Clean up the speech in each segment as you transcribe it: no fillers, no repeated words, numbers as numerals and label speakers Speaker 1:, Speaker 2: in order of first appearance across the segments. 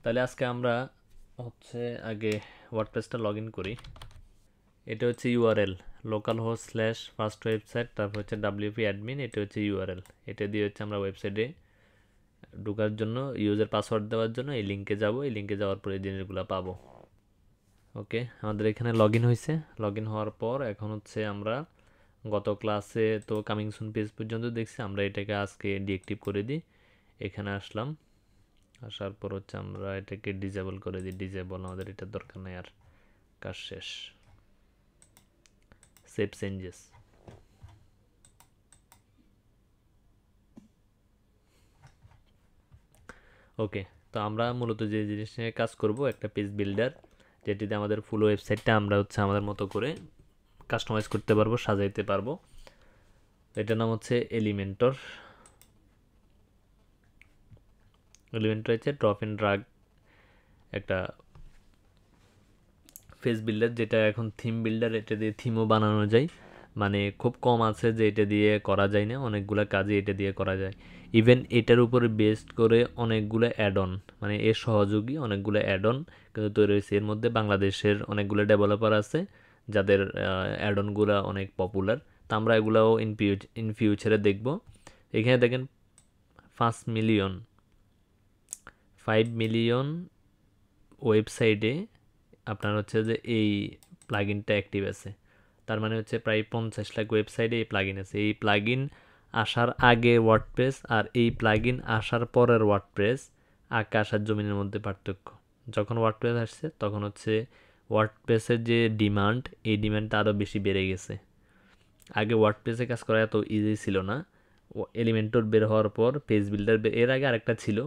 Speaker 1: তাহলে আজকে আমরা হচ্ছে আগে ওয়ার্ডপ্রেসটা লগ ইন করি। এটা হচ্ছে URL local host slash first website, তারপর হচ্ছে ডাব্লিউপি অ্যাডমিন, এটা হচ্ছে ইউআরএল। এটা দিয়ে হচ্ছে আমরা ওয়েবসাইটে ঢোকার জন্য ইউজার পাসওয়ার্ড দেওয়ার জন্য এই লিঙ্কে যাব। এই লিঙ্কে যাওয়ার পরে এই জিনিসগুলো পাবো। ওকে, আমাদের এখানে লগ ইন হয়েছে। লগ ইন হওয়ার পর এখন হচ্ছে আমরা গত ক্লাসে তো কামিং সুন পেজ পর্যন্ত দেখছি, আমরা এটাকে আজকে ডিঅ্যাক্টিভ করে দিই। এখানে আসলাম, আসার পর হচ্ছে আমরা এটাকে ডিজেবল করে দিই। ডিজেবল, আমাদের এটার দরকার নেই আর, কাজ শেষ। Save changes. ওকে, তো আমরা মূলত যে জিনিস নিয়ে কাজ করব একটা পেজ বিল্ডার, যেটিতে আমাদের ফুল ওয়েবসাইটটা আমরা হচ্ছে আমাদের মতো করে কাস্টমাইজ করতে পারবো, সাজাইতে পারবো। এটার নাম হচ্ছে এলিমেন্টর। এলিমেন্টর হচ্ছে ড্রপ এন্ড ড্রাগ একটা পেজ বিল্ডার, যেটা এখন থিম বিল্ডার। এটা দিয়ে থিমও বানানো যায়, মানে খুব কম আছে যে এটা দিয়ে করা যায় না, অনেকগুলো কাজই এটা দিয়ে করা যায়। ইভেন এটার উপরে বেস্ড করে অনেকগুলো অ্যাড অন, মানে এর সহযোগী অনেকগুলো অ্যাড অন কিন্তু তৈরি হয়েছে। এর মধ্যে বাংলাদেশের অনেকগুলো ডেভেলপার আছে যাদের অ্যাড অনগুলো অনেক পপুলার। তো আমরা এগুলোও ইন ফিউচারে দেখব। এখানে দেখেন 5 মিলিয়ন ওয়েবসাইটে আপনার হচ্ছে যে এই প্লাগইনটা অ্যাক্টিভ আছে। তার মানে হচ্ছে প্রায় 50 লাখ ওয়েবসাইটে এই প্লাগইন আছে। এই প্লাগইন আসার আগে ওয়ার্ডপ্রেস আর এই প্লাগইন আসার পরের ওয়ার্ডপ্রেস, আকাশ আর জমিনের মধ্যে পার্থক্য। যখন ওয়ার্ডপ্রেস আসছে তখন হচ্ছে ওয়ার্ডপ্রেসের যে ডিমান্ড, এই ডিমান্ডটা আরও বেশি বেড়ে গেছে। আগে ওয়ার্ডপ্রেসে কাজ করা এত ইজি ছিল না। এলিমেন্টর বের হওয়ার পর পেজ বিল্ডার, এর আগে আরেকটা ছিল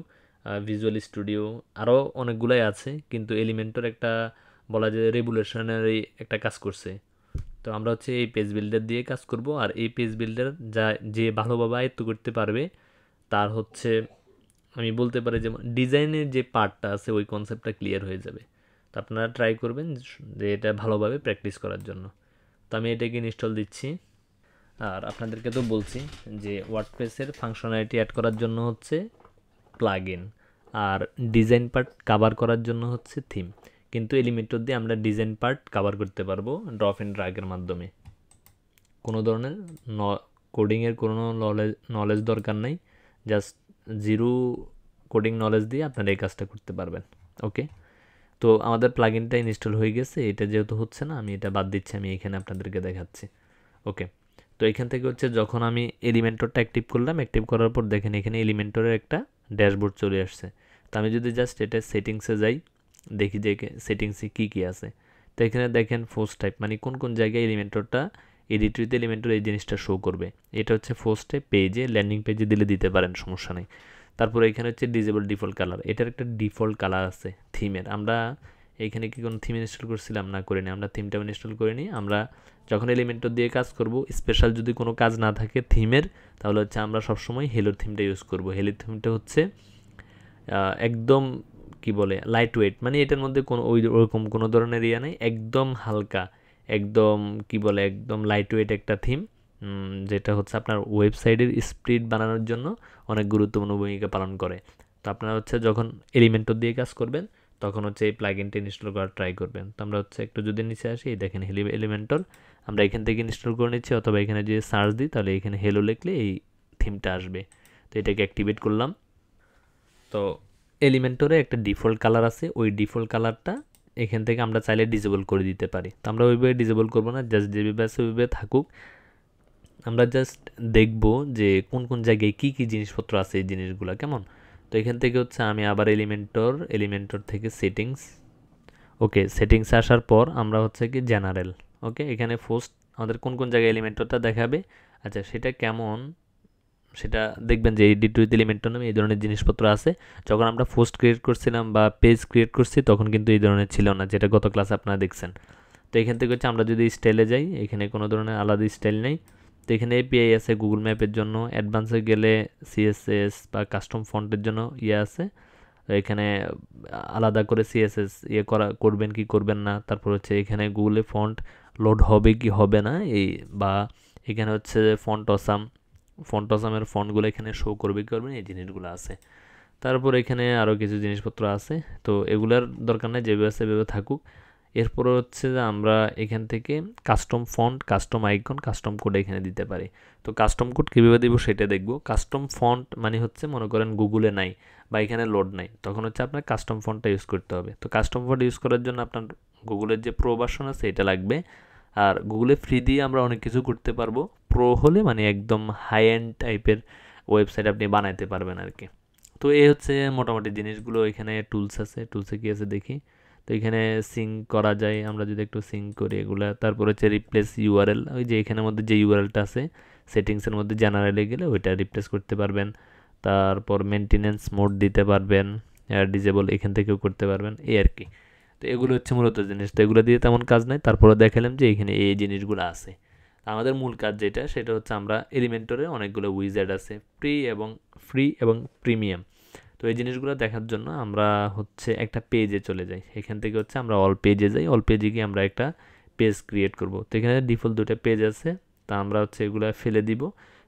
Speaker 1: ভিজুয়াল স্টুডিও, আরও অনেকগুলাই আছে, কিন্তু এলিমেন্টর একটা বলা যায় রেভুলেশনারি একটা কাজ করছে। তো আমরা হচ্ছে এই পেজ বিল্ডার দিয়ে কাজ করব। আর এই পেজ বিল্ডার যে ভালোভাবে আয়ত্ত করতে পারবে তার হচ্ছে আমি বলতে পারি যে ডিজাইনের যে পার্টটা আছে ওই কনসেপ্টটা ক্লিয়ার হয়ে যাবে। তো আপনারা ট্রাই করবেন যে এটা ভালোভাবে প্র্যাকটিস করার জন্য। তো আমি এটাকে ইনস্টল দিচ্ছি। আর আপনাদেরকে তো বলছি যে ওয়ার্ডপ্রেসের ফাংশনালিটি অ্যাড করার জন্য হচ্ছে প্লাগইন, আর ডিজাইন পার্ট কভার করার জন্য হচ্ছে থিম। কিন্তু এলিমেন্টর দিয়ে আমরা ডিজাইন পার্ট কভার করতে পারবো ড্রপ এন্ড ড্র্যাগের মাধ্যমে। কোনো ধরনের কোডিংয়ের কোনো নলেজ দরকার নেই, জাস্ট জিরো কোডিং নলেজ দিয়ে আপনারা এই কাজটা করতে পারবেন। ওকে, তো আমাদের প্লাগইনটা ইনস্টল হয়ে গেছে। এটা যেহেতু হচ্ছে না, আমি এটা বাদ দিচ্ছি, আমি এখানে আপনাদেরকে দেখাচ্ছি। ওকে, তো এখান থেকে হচ্ছে যখন আমি এলিমেন্টরটা অ্যাক্টিভ করলাম, অ্যাক্টিভ করার পর দেখেন এখানে এলিমেন্টরের একটা ড্যাশবোর্ড চলে আসছে। তো আমি যদি জাস্ট এটা সেটিংসে যাই, দেখি যে সেটিংসে কী কী আছে। তো এখানে দেখেন ফোর্স টাইপ, মানে কোন কোন জায়গায় এলিমেন্টরটা এডিটরিতে এলিমেন্টর এই জিনিসটা শো করবে। এটা হচ্ছে ফোর্স টাইপ, পেজে ল্যান্ডিং পেজে দিলে দিতে পারেন, সমস্যা নেই। তারপরে এখানে হচ্ছে ডিজেবল ডিফল্ট কালার, এটার একটা ডিফল্ট কালার আছে থিমের। আমরা এখানে কি কোনো থিম ইনস্টল করছিলাম? না, করিনি। আমরা থিমটাও ইনস্টল করিনি। আমরা যখন এলিমেন্টর দিয়ে কাজ করব, স্পেশাল যদি কোনো কাজ না থাকে থিমের, তাহলে হচ্ছে আমরা সবসময় হেলোর থিমটা ইউজ করব। হেলোর থিমটা হচ্ছে একদম কি বলে লাইট ওয়েট, মানে এটার মধ্যে কোনো ওরকম কোনো ধরনের ইয়ে নেই, একদম হালকা, একদম কি বলে একদম লাইট ওয়েট একটা থিম, যেটা হচ্ছে আপনার ওয়েবসাইটের স্পিড বানানোর জন্য অনেক গুরুত্বপূর্ণ ভূমিকা পালন করে। তো আপনারা হচ্ছে যখন এলিমেন্টর দিয়ে কাজ করবেন তখন হচ্ছে এই প্লাগইনটা ইনস্টল করার ট্রাই করবেন। তো আমরা হচ্ছে একটু যদি নিচে আসি, দেখেন এলিমেন্টর আমরা এখান থেকে ইনস্টল করে নিচ্ছি, অথবা এখানে যদি সার্চ দিই তাহলে এখানে হেলো লিখলে এই থিমটা আসবে। তো এটাকে অ্যাক্টিভেট করলাম। তো এলিমেন্টরে একটা ডিফল্ট কালার আছে, ওই ডিফল্ট কালারটা এখান থেকে আমরা চাইলে ডিসেবল করে দিতে পারি। তো আমরা ওইভাবে ডিসেবল করবো না, জাস্ট যেভাবে আছে ওইভাবে থাকুক। আমরা জাস্ট দেখব যে কোন কোন জায়গায় কী কী জিনিসপত্র আছে, এই জিনিসগুলো কেমন। তো এখান থেকে হচ্ছে আমি আবার এলিমেন্টর থেকে সেটিংস। ওকে, সেটিংসে আসার পর আমরা হচ্ছে কি জেনারেল। ওকে, এখানে ফার্স্ট আমাদের কোন কোন জায়গায় এলিমেন্টরটা দেখাবে, আচ্ছা সেটা কেমন সেটা দেখবেন যে এডিট উইথ এলিমেন্টর নামে এই ধরনের জিনিসপত্র আছে। যখন আমরা পোস্ট ক্রিয়েট করছিলাম বা পেজ ক্রিয়েট করছি তখন কিন্তু এই ধরনের ছিল না, যেটা গত ক্লাসে আপনারা দেখছেন। তো এখান থেকে হচ্ছে আমরা যদি স্টাইলে যাই, এখানে কোনো ধরনের আলাদা স্টাইল নেই। তো এখানে এপিআই আছে গুগল ম্যাপের জন্য, অ্যাডভান্সে গেলে সিএসএস বা কাস্টম ফন্টের জন্য আছে। এখানে আলাদা করে সিএসএস করবেন কি করবেন না। তারপর হচ্ছে এখানে গুগলে ফন্ট লোড হবে কি হবে না, এই বা এখানে হচ্ছে ফন্ট অসামের ফন্টগুলো এখানে শো করবে কি করবে না, এই জিনিসগুলো আছে। তারপর এখানে আরও কিছু জিনিসপত্র আছে, তো এগুলার দরকার নেই, যেভাবে আছে সেভাবে থাকুক। এরপর হচ্ছে যে আমরা এখান থেকে custom font, custom icon, custom code এখানে দিতে পারি। তো কাস্টম কোড কীভাবে দিব সেটা দেখব। কাস্টম ফন্ট মানে হচ্ছে মনে করেন গুগলে নাই বা এখানে লোড নাই, তখন হচ্ছে আপনার কাস্টম ফন্টটা ইউজ করতে হবে। তো কাস্টম ফন্ট ইউজ করার জন্য আপনার গুগলের যে প্রো ভার্সন আছে এটা লাগবে। আর গুগলে ফ্রি দিয়ে আমরা অনেক কিছু করতে পারবো, প্রো হলে মানে একদম হাই এন্ড টাইপের ওয়েবসাইট আপনি বানাইতে পারবেন আর কি। তো এই হচ্ছে মোটামুটি জিনিসগুলো। এখানে টুলস আছে, টুলসে কি আছে দেখি। তো এখানে সিঙ্ক করা যায়, আমরা যদি একটু সিঙ্ক করি এগুলা। তারপর হচ্ছে রিপ্লেস ইউআরএল, ওই যে এখানের মধ্যে যে ইউআরএলটা আছে সেটিংসের মধ্যে জেনারেলে গেলে ওইটা রিপ্লেস করতে পারবেন। তারপর মেনটেনেন্স মোড দিতে পারবেন, ডিজেবল এখান থেকেও করতে পারবেন, এই আর কি। তো এগুলো হচ্ছে মূলত জিনিস, তো এগুলো দিয়ে তেমন কাজ নাই। তারপরে দেখালাম যে এখানে এই জিনিসগুলো আছে। আমাদের মূল কাজ যেটা সেটা হচ্ছে আমরা এলিমেন্টরে অনেকগুলো উইজার্ড আছে, ফ্রি এবং প্রিমিয়াম। তো এই জিনিসগুলো দেখার জন্য আমরা হচ্ছে একটা পেজে চলে যাই। এখান থেকে হচ্ছে আমরা অল পেজে যাই, অল পেজে গিয়ে আমরা একটা পেজ ক্রিয়েট করব। তো এখানে ডিফল্ট দুটো পেজ আছে, তা আমরা হচ্ছে এগুলো ফেলে দিব।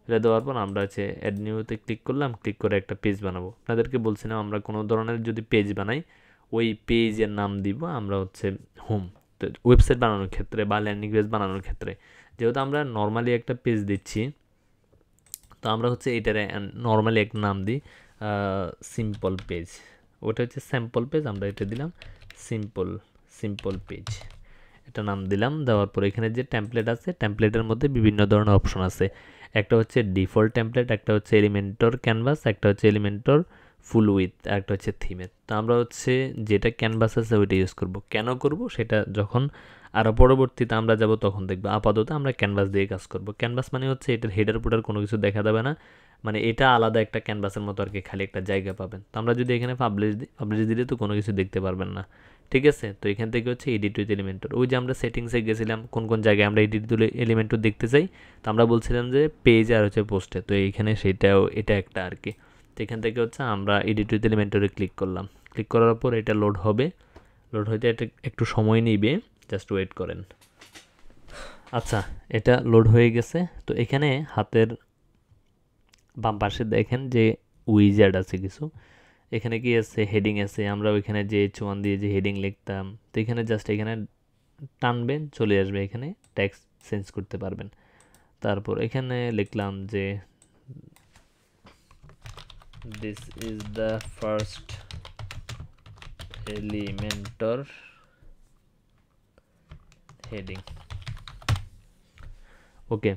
Speaker 1: ফেলে দেওয়ার পর আমরা হচ্ছে অ্যাড নিউতে ক্লিক করলাম, ক্লিক করে একটা পেজ বানাবো। আপনাদেরকে বলছিলাম আমরা কোনো ধরনের যদি পেজ বানাই ওই পেজের নাম দিব আমরা হচ্ছে হোম। তো ওয়েবসাইট বানানোর ক্ষেত্রে বা ল্যান্ডিং পেজ বানানোর ক্ষেত্রে যেহেতু আমরা নর্মালি একটা পেজ দিচ্ছি, তো আমরা হচ্ছে এটার নর্মালি একটা নাম দিই সিম্পল পেজ। ওটা হচ্ছে স্যাম্পল পেজ, আমরা এটা দিলাম সিম্পল পেজ, এটা নাম দিলাম। দেওয়ার পর এখানে যে টেমপ্লেট আছে, টেমপ্লেটের মধ্যে বিভিন্ন ধরনের অপশন আছে। একটা হচ্ছে ডিফল্ট টেমপ্লেট, একটা হচ্ছে এলিমেন্টর ক্যানভাস, একটা হচ্ছে এলিমেন্টর ফুল উইথ, আর একটা হচ্ছে থিমের। তো আমরা হচ্ছে যেটা ক্যানভাস আছে ওইটা ইউজ করব। কেন করব সেটা যখন আরও পরবর্তীতে আমরা যাব তখন দেখবো। আপাতত আমরা ক্যানভাস দিয়ে কাজ করব। ক্যানভাস মানে হচ্ছে এটার হেডার ফুটার কোনো কিছু দেখা যাবে না, মানে এটা আলাদা একটা ক্যানভাসের মতো আর কি, খালি একটা জায়গা পাবেন। তো আমরা যদি এখানে পাবলিশ দিলে তো কোনো কিছু দেখতে পারবেন না, ঠিক আছে। তো এখান থেকে হচ্ছে এডিট উইথ এলিমেন্টর, ওই যে আমরা সেটিংসে গেছিলাম কোন কোন জায়গায় আমরা এডিট উইথ এলিমেন্টর দেখতে চাই। তো আমরা বলছিলাম যে পেজ আর হচ্ছে পোস্টে, তো এইখানে সেটাও এটা একটা আর কি। তো এখান থেকে হচ্ছে আমরা এডিট উইথ এলিমেন্টরে ক্লিক করলাম। ক্লিক করার পর এটা লোড হবে, লোড হইতে এটা একটু সময় নিবে, জাস্ট ওয়েট করেন। আচ্ছা, এটা লোড হয়ে গেছে। তো এখানে হাতের বাম পাশে দেখেন যে উইজার্ড আছে কিছু। এখানে কি আছে, হেডিং আছে। আমরা ওইখানে যে H1 দিয়ে যে হেডিং লিখতাম, তো এখানে জাস্ট এখানে টানবেন, চলে আসবে এখানে, টেক্সট চেঞ্জ করতে পারবেন। তারপর এখানে লিখলাম যে দিস ইজ দ্য ফার্স্ট এলিমেন্টর হেডিং, ওকে।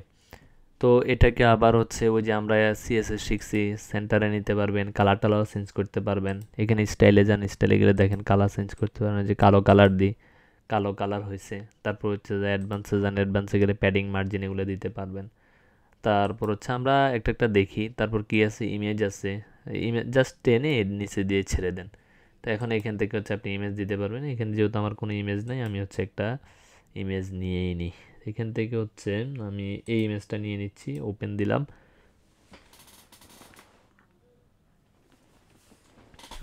Speaker 1: তো এটাকে আবার হচ্ছে ওই যে আমরা সিএসএস শিখছি, সেন্টারে নিতে পারবেন, কালার টালারও চেঞ্জ করতে পারবেন। এখানে স্টাইলে যান, স্টাইলে গেলে দেখেন কালার চেঞ্জ করতে পারবেন, যে কালো কালার দিই, কালো কালার হয়েছে। তারপর হচ্ছে যে অ্যাডভান্সে যান, অ্যাডভান্সে গেলে প্যাডিং মার্জিন এগুলো দিতে পারবেন। তারপর হচ্ছে আমরা একটা একটা দেখি। তারপর কি আছে, ইমেজ আছে, ইমেজ জাস্ট টেনে এর নিচে দিয়ে ছেড়ে দেন। তো এখন এখান থেকে হচ্ছে আপনি ইমেজ দিতে পারবেন। এখানে যেহেতু আমার কোনো ইমেজ নেই, আমি হচ্ছে একটা ইমেজ নিয়েই নিই। এখান থেকে হচ্ছে আমি এই ইমেজটা নিয়ে নিচ্ছি, ওপেন দিলাম,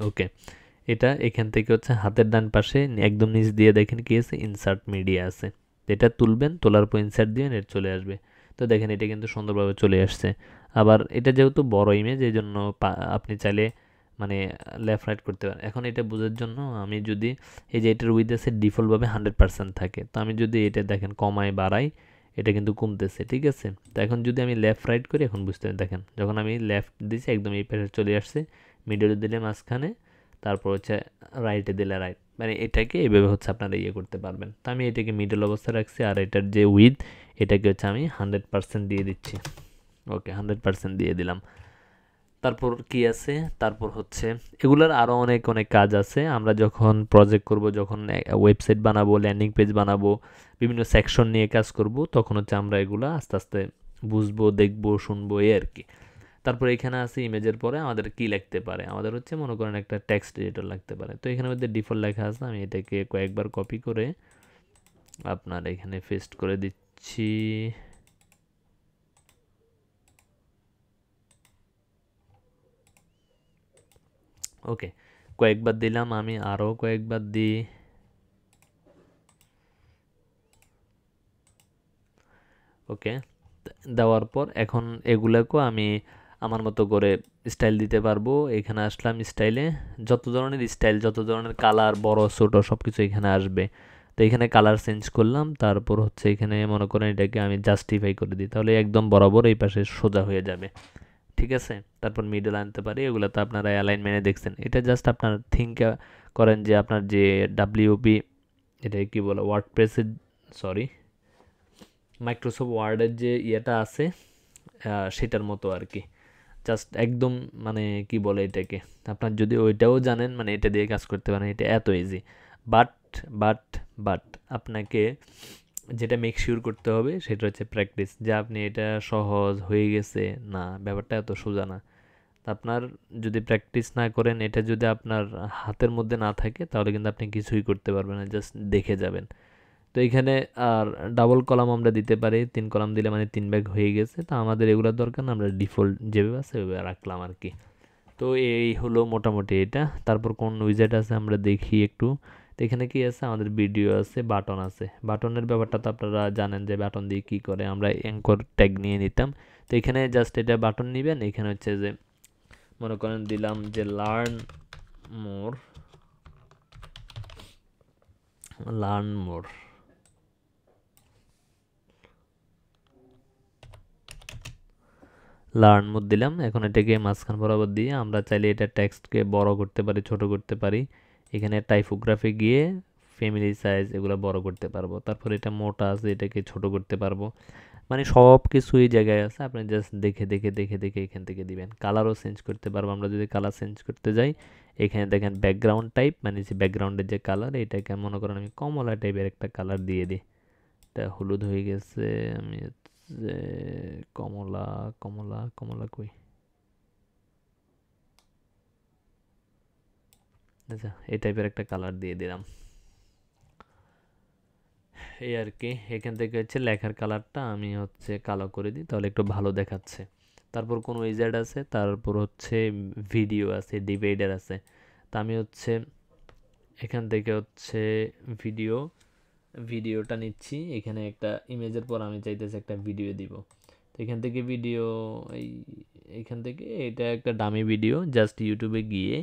Speaker 1: ওকে। এটা এখান থেকে হচ্ছে হাতের ডান পাশে একদম নিচ দিয়ে দেখেন কি আছে, ইনসার্ট মিডিয়া আছে। এটা তুলবেন, তোলার পর ইনসার্ট দিবেন, এটা চলে আসবে। তো দেখেন এটা কিন্তু সুন্দরভাবে চলে আসছে। আবার এটা যেহেতু বড় ইমেজ, এই জন্য আপনি চাইলে মানে লেফট রাইট করতে পারেন। এখন এটা বোঝার জন্য আমি যদি এই যে এটার উইথ আছে ডিফল্টভাবে 100% থাকে, তো আমি যদি এটা দেখেন কমাই বাড়াই, এটা কিন্তু কমতেছে, ঠিক আছে। তো এখন যদি আমি লেফট রাইট করি, এখন বুঝতে দেখেন যখন আমি লেফট দিছি একদম এই পাশে চলে আসছে, মিডলে দিলে মাঝখানে, তারপর হচ্ছে রাইটে দিলে রাইট, মানে এটাকে এইভাবে হচ্ছে আপনারা ইয়ে করতে পারবেন। তো আমি এটাকে মিডল অবস্থায় রাখছি, আর এটার যে উইথ এটাকে হচ্ছে আমি 100% দিয়ে দিচ্ছি, ওকে 100% দিয়ে দিলাম। তারপর কি আছে, তারপর হচ্ছে এগুলোর আরও অনেক অনেক কাজ আছে। আমরা যখন প্রজেক্ট করব, যখন ওয়েবসাইট বানাবো, ল্যান্ডিং পেজ বানাবো, বিভিন্ন সেকশন নিয়ে কাজ করব, তখন হচ্ছে আমরা এগুলো আস্তে আস্তে বুঝবো, দেখবো, শুনবো, এই আর কি। তারপর এখানে আছে ইমেজের পরে আমাদের কি লিখতে পারে, আমাদের হচ্ছে মনে করেন একটা টেক্সট এডিটর লাগতে পারে। তো এখানে মধ্যে ডিফল্ট লেখা আছে, আমি এটাকে কয়েকবার কপি করে আপনার এখানে পেস্ট করে দিচ্ছি। ওকে, কয়েকবার দিলাম, আমি আরও কয়েকবার দিই। ওকে, দেওয়ার পর এখন এগুলাকেও আমি আমার মতো করে স্টাইল দিতে পারবো। এখানে আসলাম স্টাইলে, যত ধরনের স্টাইল, যত ধরনের কালার, বড় ছোট সব কিছু এখানে আসবে। তো এখানে কালার চেঞ্জ করলাম, তারপর হচ্ছে এখানে মনে করেন এটাকে আমি জাস্টিফাই করে দিই, তাহলে একদম বরাবর এই পাশে সোজা হয়ে যাবে। ঠিক আছে, তারপর মিডল আনতে পারি, এগুলো তো আপনারা অ্যালাইনমেন্টে দেখছেন। এটা জাস্ট আপনার থিঙ্ক করেন যে আপনার যে ডাব্লিউপি, এটা কি বলে, ওয়ার্ডপ্রেসের, সরি, মাইক্রোসফট ওয়ার্ডের যে ইয়েটা আছে সেটার মতো আর কি। জাস্ট একদম মানে কি বলে এটাকে, আপনার যদি ওইটাও জানেন মানে এটা দিয়ে কাজ করতে পারেন, এটা এত ইজি। বাট বাট বাট আপনাকে যেটা মেক শিওর করতে হবে সেটা হচ্ছে প্র্যাকটিস, যে আপনি এটা সহজ হয়ে গেছে না, ব্যাপারটা এত সোজা না। আপনার যদি প্র্যাকটিস না করেন, এটা যদি আপনার হাতের মধ্যে না থাকে, তাহলে কিন্তু আপনি কিছুই করতে পারবেন না, জাস্ট দেখে যাবেন। তো এখানে আর ডাবল কলাম আমরা দিতে পারি, 3 কলাম দিলে মানে 3 ভাগ হয়ে গেছে। তো আমাদের এগুলোর দরকার না, আমরা ডিফল্ট যেভাবে আছে ওইভাবে রাখলাম আর কি। তো এই হলো মোটামুটি এটা। তারপর কোন উইজেট আছে আমরা দেখি একটু। তো এখানে কি আছে, আমাদের ভিডিও আছে, বাটন আছে। বাটনের ব্যাপারটা তো আপনারা জানেন যে বাটন দিয়ে কী করে, আমরা অ্যাঙ্কর ট্যাগ নিয়ে নিতাম। তো এখানে জাস্ট এটা বাটন নেবেন, এখানে হচ্ছে যে মনে করেন দিলাম যে learn more, learn more, learn mode দিলাম। এখন এটাকে মাঝখান বরাবর দিয়ে আমরা চাইলে এটা টেক্সটকে বড় করতে পারি, ছোট করতে পারি। এখানে টাইপোগ্রাফি গিয়ে ফ্যামিলি সাইজ এগুলো বড় করতে পারবো। তারপর এটা মোটা আছে, এটাকে ছোট করতে পারবো। মানে সব কিছু এই জায়গায় আছে, আপনি জাস্ট দেখে দেখে দেখে দেখে এখান থেকে দিবেন। কালারও চেঞ্জ করতে পারবো আমরা যদি কালার চেঞ্জ করতে যাই। এখানে দেখেন ব্যাকগ্রাউন্ড টাইপ, মানে যে ব্যাকগ্রাউন্ডের যে কালার, এটাকে মনে করেন আমি কমলা টাইপের একটা কালার দিয়ে দিই। এটা হলুদ হয়ে গেছে, আমি হচ্ছে কমলা, কমলা কমলা কই, আচ্ছা এই টাইপের একটা কালার দিয়ে দিলাম। এই আর কি, এখান থেকে হচ্ছে লেখার কালারটা আমি হচ্ছে কালো করে দিই, তাহলে একটু ভালো দেখাচ্ছে। তারপর কোন উইজার্ড আছে, তারপর হচ্ছে ভিডিও আছে, ডিভাইডার আছে। তা আমি হচ্ছে এখান থেকে হচ্ছে ভিডিও, ভিডিওটা নিচ্ছি। এখানে একটা ইমেজের পর আমি চাইতেছি একটা ভিডিও দিব। তো এখান থেকে ভিডিও, এই এখান থেকে এটা একটা ডামি ভিডিও। জাস্ট ইউটিউবে গিয়ে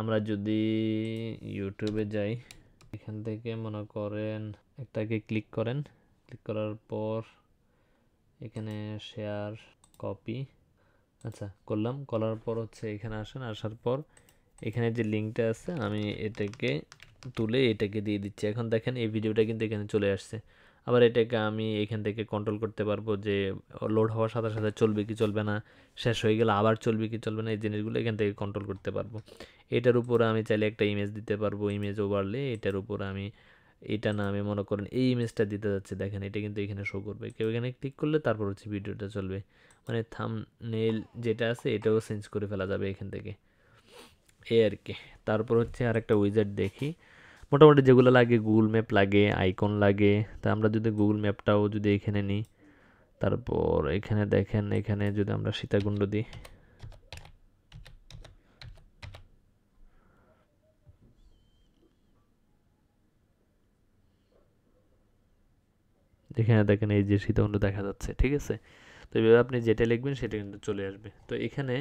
Speaker 1: আমরা যদি ইউটিউবে যাই, এখান থেকে মনে করেন একটাকে ক্লিক করেন, ক্লিক করার পর এখানে শেয়ার, কপি, আচ্ছা করলাম। করার পর হচ্ছে এখানে আসেন, আসার পর এখানে যে লিঙ্কটা আছে আমি এটাকে তুলে এটাকে দিয়ে দিচ্ছি। এখন দেখেন এই ভিডিওটা কিন্তু এখানে চলে আসছে। আবার এটাকে আমি এখান থেকে কন্ট্রোল করতে পারবো যে লোড হওয়ার সাথে সাথে চলবে কি চলবে না, শেষ হয়ে গেলে আবার চলবে কি চলবে না, এই জিনিসগুলো এখান থেকে কন্ট্রোল করতে পারবো। এটার উপরে আমি চাইলে একটা ইমেজ দিতে পারবো, ইমেজ ওভারলে। এটার উপরে আমি এটা না, আমি মনে করেন এই ইমেজটা দিতে যাচ্ছি, দেখেন এটা কিন্তু এখানে শো করবে। কেউ এখানে ক্লিক করলে তারপর হচ্ছে ভিডিওটা চলবে। মানে থাম্বনেইল যেটা আছে এটাও চেঞ্জ করে ফেলা যাবে এখান থেকে, এই আর কি। তারপর হচ্ছে আর একটা উইজার্ড দেখি, মোটামুটি যেগুলো লাগে, গুগল ম্যাপ লাগে, আইকন লাগে। তা আমরা যদি গুগল ম্যাপটাও যদি এখানে নিই, তারপর এখানে দেখেন, এখানে যদি আমরা সীতাকুণ্ড দিই, এখানে দেখেন এই যে সীতাকুণ্ড দেখা যাচ্ছে, ঠিক আছে। তো এইভাবে আপনি যেটা লিখবেন সেটা কিন্তু চলে আসবে। তো এখানে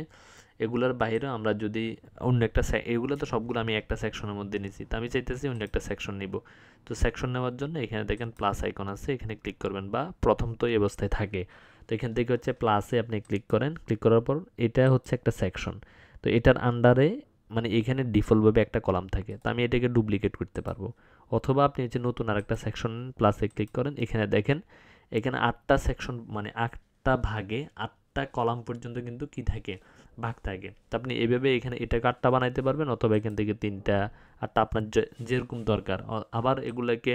Speaker 1: এগুলার বাইরেও আমরা যদি অন্য একটা, এগুলো তো সবগুলো আমি একটা সেকশনের মধ্যে নিয়েছি, তো আমি চাইতেছি অন্য একটা সেকশন নিব। তো সেকশন নেওয়ার জন্য এখানে দেখেন প্লাস আইকন আছে, এখানে ক্লিক করবেন, বা প্রথম তো এই অবস্থায় থাকে। তো এখান থেকে হচ্ছে প্লাসে আপনি ক্লিক করেন, ক্লিক করার পর এটা হচ্ছে একটা সেকশন। তো এটার আন্ডারে মানে এখানে ডিফল্টভাবে একটা কলাম থাকে, তো আমি এটাকে ডুপ্লিকেট করতে পারবো। অথবা আপনি হচ্ছে নতুন আরেকটা সেকশন প্লাসে ক্লিক করেন, এখানে দেখেন এখানে 8টা সেকশন, মানে 8টা ভাগে 8টা কলাম পর্যন্ত কিন্তু কি থাকে, ভাগ থাকে। তো আপনি এভাবে এখানে এটাকে 8টা বানাইতে পারবেন, অথবা এখান থেকে 3টা 8টা আপনার যেরকম দরকার। আবার এগুলাকে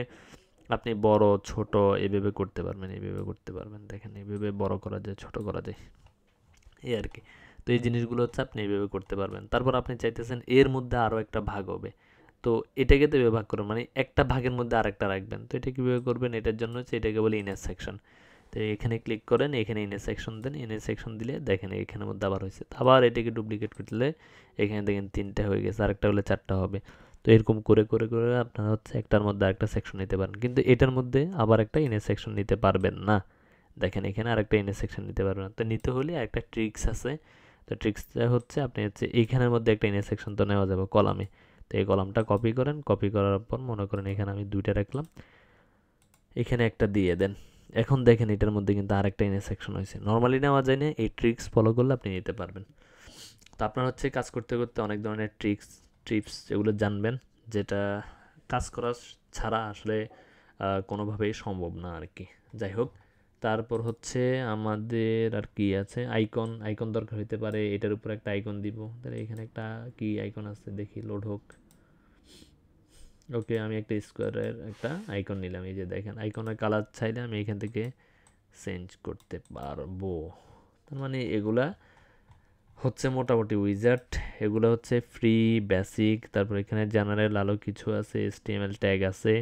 Speaker 1: আপনি বড় ছোট এভাবে করতে পারবেন, এভাবে করতে পারবেন। দেখেন এভাবে বড় করা যায়, ছোট করা যায়, এই আর কি। তো এই জিনিসগুলো হচ্ছে আপনি এভাবে করতে পারবেন। তারপর আপনি চাইতেছেন এর মধ্যে আরও একটা ভাগ হবে, তো এটাকে তো এভাবে ভাগ করবেন, মানে একটা ভাগের মধ্যে আরেকটা রাখবেন। তো এটা কীভাবে করবেন, এটার জন্য হচ্ছে এটাকে বলে ইনার সেকশন। তো এখানে ক্লিক করেন, এখানে ইনার সেকশন দেন, ইনার সেকশন দিলে দেখেন এখানের মধ্যে আবার হয়েছে। আবার এটাকে ডুপ্লিকেট করলে এখানে দেখেন 3টা হয়ে গেছে, আরেকটা হলে 4টা হবে। তো এরকম করে করে করে আপনারা হচ্ছে একটার মধ্যে আরেকটা সেকশন নিতে পারেন, কিন্তু এটার মধ্যে আবার একটা ইনার সেকশন নিতে পারবেন না। দেখেন এখানে আরেকটা ইনার সেকশন নিতে পারবেন না। তো নিতে হলে আরেকটা ট্রিক্স আছে, তো ট্রিক্সটা হচ্ছে আপনি হচ্ছে এইখানের মধ্যে একটা ইন্টারসেকশন তো নেওয়া যাবে কলামে। তো এই কলামটা কপি করেন, কপি করার পর মনে করেন এখানে আমি 2টা রাখলাম, এখানে একটা দিয়ে দেন। এখন দেখেন এটার মধ্যে কিন্তু আরেকটা ইন্টারসেকশন হয়েছে। নর্মালি নেওয়া যায় না, এই ট্রিক্স ফলো করলে আপনি নিতে পারবেন। তো আপনার হচ্ছে কাজ করতে করতে অনেক ধরনের টিপস এগুলো জানবেন, যেটা কাজ করা ছাড়া আসলে কোনোভাবেই সম্ভব না আর কি। যাই হোক, তারপর হচ্ছে আমাদের আর কি আছে, আইকন দরকার হইতে পারে। এটার উপর একটা আইকন দিব, তাহলে এখানে একটা কি আইকন আছে দেখি, লোড হোক। ওকে, আমি একটা স্কোয়ারের একটা আইকন নিলাম। এই যে দেখেন আইকনের কালার চাইলে আমি এখান থেকে চেঞ্জ করতে পারবো। তার মানে এগুলা হচ্ছে মোটামুটি উইজার্ড, এগুলো হচ্ছে ফ্রি বেসিক। তারপর এখানে জেনারেল আলো কিছু আছে, HTML ট্যাগ আছে,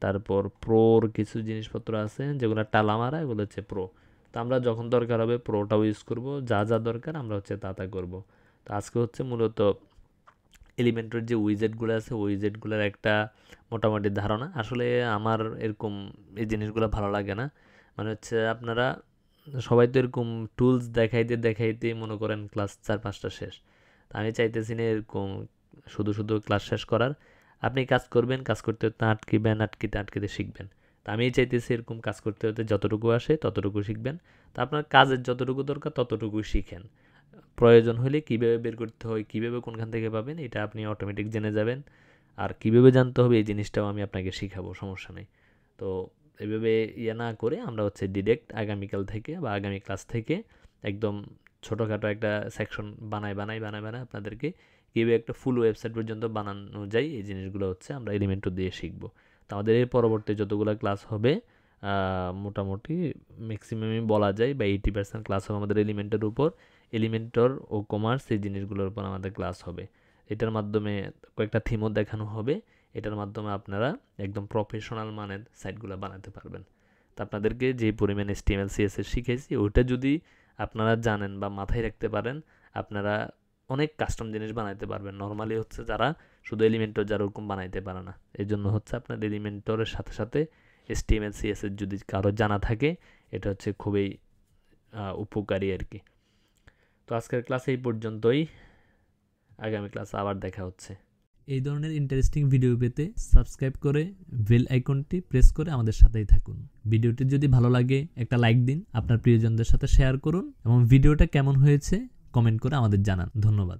Speaker 1: তারপর প্রোর কিছু জিনিসপত্র আছে যেগুলো টালা মারা, এগুলো হচ্ছে প্রো। তো আমরা যখন দরকার হবে প্রোটাও ইউজ করব, যা যা দরকার আমরা হচ্ছে তা করব। তো আজকে হচ্ছে মূলত এলিমেন্টের যে উইজেটগুলো আছে উইজেটগুলোর একটা মোটামুটি ধারণা। আসলে আমার এরকম এই জিনিসগুলো ভালো লাগে না, মানে হচ্ছে আপনারা সবাই তো এরকম টুলস দেখাইতে দেখাইতে মনে করেন ক্লাস 4-5টা শেষ। তা আমি চাইতেছি না এরকম শুধু শুধু ক্লাস শেষ করার। আপনি কাজ করবেন, কাজ করতে করতে আটকিবেন, আটকিতে আটকিতে শিখবেন। তা আমি চাইতেছি এরকম কাজ করতে করতে যতটুকু আসে ততটুকু শিখবেন। তা আপনার কাজের যতটুকু দরকার ততটুকু শিখেন। প্রয়োজন হলে কীভাবে বের করতে হয়, কীভাবে কোনখান থেকে পাবেন, এটা আপনি অটোমেটিক জেনে যাবেন। আর কীভাবে জানতে হবে এই জিনিসটাও আমি আপনাকে শিখাবো, সমস্যা নেই। তো এভাবে ইয়ে না করে আমরা হচ্ছে ডিরেক্ট আগামীকাল থেকে বা আগামী ক্লাস থেকে একদম ছোটোখাটো একটা সেকশন বানাই আপনাদেরকে কীভাবে একটা ফুল ওয়েবসাইট পর্যন্ত বানানো যায় এই জিনিসগুলো হচ্ছে আমরা এলিমেন্টর দিয়ে শিখবো। তো আমাদের এর পরবর্তী যতগুলো ক্লাস হবে মোটামুটি ম্যাক্সিমামই বলা যায় বা 80% ক্লাস হবে আমাদের এলিমেন্টের উপর। এলিমেন্টর ও কমার্স এই জিনিসগুলোর উপর আমাদের ক্লাস হবে। এটার মাধ্যমে কয়েকটা থিমও দেখানো হবে। এটার মাধ্যমে আপনারা একদম প্রফেশনাল মানের সাইটগুলো বানাতে পারবেন। তা আপনাদেরকে যে পরিমাণে HTML CSS শিখেছি ওইটা যদি আপনারা জানেন বা মাথায় রাখতে পারেন, আপনারা অনেক কাস্টম জিনিস বানাইতে পারবেন। নর্মালি হচ্ছে যারা শুধু এলিমেন্টর যারা ওরকম বানাইতে পারে না, এই জন্য হচ্ছে আপনার এলিমেন্টরের সাথে সাথে HTML CSS যদি কারো জানা থাকে এটা হচ্ছে খুবই উপকারী আর কি। তো আজকের ক্লাস এই পর্যন্তই, আগামী ক্লাসে আবার দেখা হচ্ছে।
Speaker 2: এই ধরনের ইন্টারেস্টিং ভিডিও পেতে সাবস্ক্রাইব করে বেল আইকনটি প্রেস করে আমাদের সাথেই থাকুন। ভিডিওটি যদি ভালো লাগে একটা লাইক দিন, আপনার প্রিয়জনদের সাথে শেয়ার করুন এবং ভিডিওটা কেমন হয়েছে কমেন্ট করে আমাদের জানান। ধন্যবাদ।